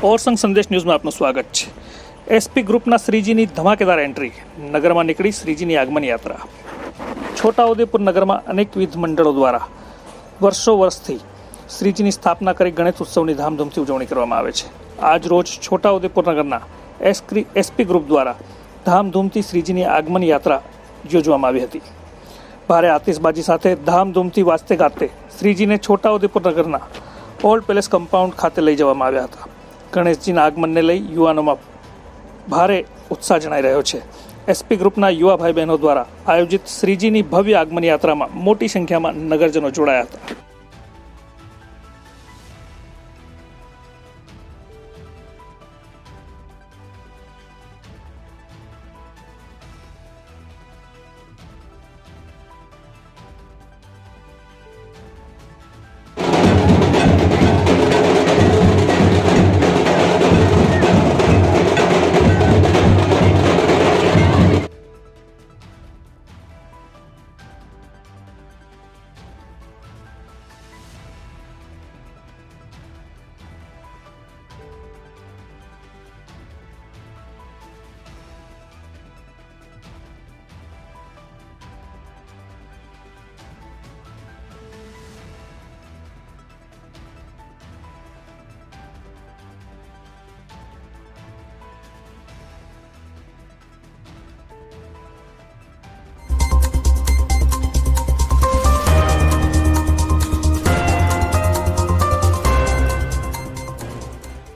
ઓરસંગ સંદેશ ન્યૂઝમાં આપનું સ્વાગત છે। એસપી ગ્રુપના શ્રીજીની ધમાકેદાર એન્ટ્રી, નગરમાં નીકળી શ્રીજીની આગમન યાત્રા। છોટાઉદેપુર નગરમાં અનેકવિધ મંડળો દ્વારા વર્ષોથી શ્રીજીની સ્થાપના કરી ગણેશ ઉત્સવની ધામધૂમથી ઉજવણી કરવામાં આવે છે। આજ રોજ છોટાઉદેપુર નગરના એસપી ગ્રુપ દ્વારા ધામધૂમથી શ્રીજીની આગમન યાત્રા યોજવામાં આવી હતી। ભારે આતિશબાજી સાથે ધામધૂમથી વાજતે ગાતે શ્રીજીને છોટાઉદેપુર નગરના ઓલ્ડ પેલેસ કમ્પાઉન્ડ ખાતે લઈ જવામાં આવ્યા હતા। ગણેશજીના આગમનને લઈ યુવાનોમાં ભારે ઉત્સાહ જણાઈ રહ્યો છે। એસપી ગ્રુપના યુવા ભાઈ બહેનો દ્વારા આયોજિત શ્રીજીની ભવ્ય આગમન યાત્રામાં મોટી સંખ્યામાં નગરજનો જોડાયા હતા।